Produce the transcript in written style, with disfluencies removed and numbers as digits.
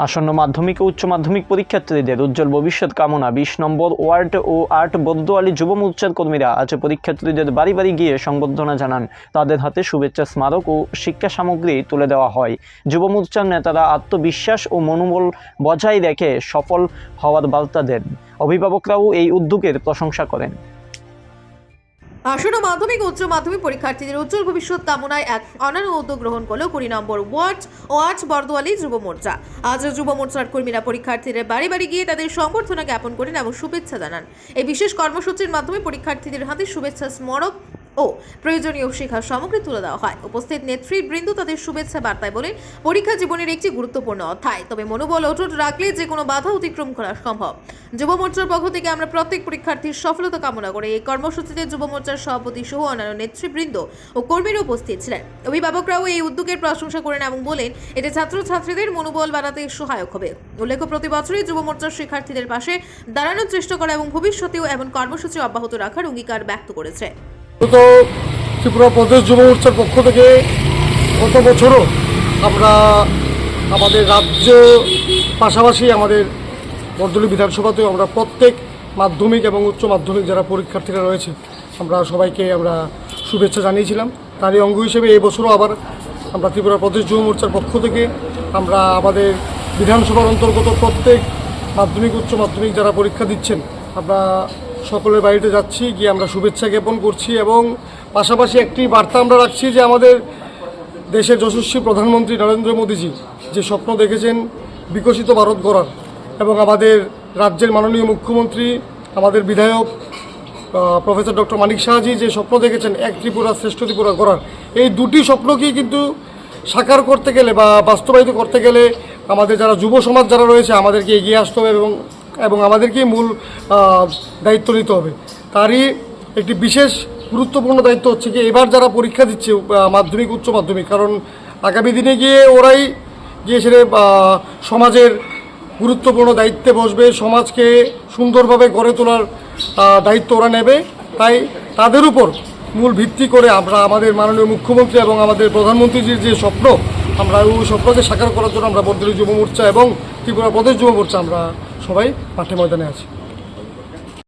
আসন্ন মাধ্যমিক ও উচ্চ মাধ্যমিক পরীক্ষার্থীদের উজ্জ্বল ভবিষ্যৎ কামনা 20 নম্বর ওয়ার্ড ও 8 বর্দোয়ালি যুব মোর্চার কর্মীরা আজ পরীক্ষার্থীদের বাড়ি বাড়ি গিয়ে সংবর্ধনা জানান। তাদের হাতে শুভেচ্ছা স্মারক ও শিক্ষা সামগ্রী তুলে দেওয়া হয়। যুব মোর্চার নেতারা আত্মবিশ্বাস ও মনোবল বজায় রেখে সফল হওয়ার বার্তা দেন। অভিভাবকরাও এই উদ্যোগের প্রশংসা করেন। আসন্ন মাধ্যমিক উচ্চ মাধ্যমিক পরীক্ষার্থীদের উজ্জ্বল ভবিষ্যৎ কামনায় এক অনন্য উদ্যোগ গ্রহণ করল 20 নম্বর ওয়ার্ড ও 8 বর্দোয়ালি যুব মোর্চা। আজ যুব মোর্চার কর্মীরা পরীক্ষার্থীদের বাড়ি বাড়ি গিয়ে তাদের সংবর্ধনা জ্ঞাপন করেন এবং শুভেচ্ছা জানান। এই বিশেষ কর্মসূচির মাধ্যমে পরীক্ষার্থীদের হাতে শুভেচ্ছা স্মারক ও প্রয়োজনীয় শিক্ষা সামগ্রী তুলে দেওয়া হয়। উপস্থিত নেতৃবৃন্দ তাদের শুভেচ্ছা বার্তায় বলেন, পরীক্ষা জীবনের একটি গুরুত্বপূর্ণ অধ্যায়, তবে মনোবল অটুট রাখলে যে কোনো বাধা অতিক্রম করা সম্ভব। যুব মোর্চার পক্ষ থেকে আমরা প্রত্যেক পরীক্ষার্থীর সফলতা কামনা করে এই কর্মসূচিতে যুব মোর্চার সভাপতি সহ অন্যান্য নেতৃবৃন্দ ও কর্মীরা উপস্থিত ছিলেন। অভিভাবকরাও এই উদ্যোগের প্রশংসা করেন এবং বলেন, এতে ছাত্রছাত্রীদের মনোবল বাড়াতে সহায়ক হবে। উল্লেখ্য, প্রতি বছরই যুব মোর্চার শিক্ষার্থীদের পাশে দাঁড়ানোর চেষ্টা করা এবং ভবিষ্যতেও এমন কর্মসূচি অব্যাহত রাখার অঙ্গীকার ব্যক্ত করেছে। তো ত্রিপুরা প্রদেশ যুব মোর্চার পক্ষ থেকে গত বছরও আমরা আমাদের রাজ্য পাশাপাশি আমাদের বর্দোয়ালি বিধানসভাতেও আমরা প্রত্যেক মাধ্যমিক এবং উচ্চ মাধ্যমিক যারা পরীক্ষার্থীরা রয়েছে আমরা সবাইকে আমরা শুভেচ্ছা জানিয়েছিলাম। তারই অঙ্গ হিসেবে এই বছরও আবার আমরা ত্রিপুরা প্রদেশ যুব মোর্চার পক্ষ থেকে আমরা আমাদের বিধানসভার অন্তর্গত প্রত্যেক মাধ্যমিক উচ্চ মাধ্যমিক যারা পরীক্ষা দিচ্ছেন আমরা সকলের বাড়িতে যাচ্ছি, গিয়ে আমরা শুভেচ্ছা জ্ঞাপন করছি এবং পাশাপাশি একটি বার্তা আমরা রাখছি যে আমাদের দেশের যশস্বী প্রধানমন্ত্রী নরেন্দ্র মোদীজি যে স্বপ্ন দেখেছেন বিকশিত ভারত গড়ার এবং আমাদের রাজ্যের মাননীয় মুখ্যমন্ত্রী আমাদের বিধায়ক প্রফেসর ডক্টর মানিক সাহাজি যে স্বপ্ন দেখেছেন এক ত্রিপুরা শ্রেষ্ঠ ত্রিপুরা গড়ার, এই দুটি স্বপ্নকেই কিন্তু সাকার করতে গেলে বা বাস্তবায়িত করতে গেলে আমাদের যারা যুব সমাজ যারা রয়েছে আমাদেরকে এগিয়ে আসতে হবে এবং আমাদেরকেই মূল দায়িত্ব নিতে হবে। তারই একটি বিশেষ গুরুত্বপূর্ণ দায়িত্ব হচ্ছে কি এবার যারা পরীক্ষা দিচ্ছে মাধ্যমিক উচ্চ মাধ্যমিক, কারণ আগামী দিনে গিয়ে ওরাই গিয়ে সেটা সমাজের গুরুত্বপূর্ণ দায়িত্বে বসবে, সমাজকে সুন্দরভাবে গড়ে তোলার দায়িত্ব ওরা নেবে। তাই তাদের উপর মূল ভিত্তি করে আমরা আমাদের মাননীয় মুখ্যমন্ত্রী এবং আমাদের প্রধানমন্ত্রীজির যে স্বপ্ন আমরা ওই স্বপ্নকে সাকার করার জন্য আমরা বর্দোয়ালি যুব মোর্চা এবং ত্রিপুরা প্রদেশ যুব মোর্চা আমরা সবাই মাঠে ময়দানে আছি।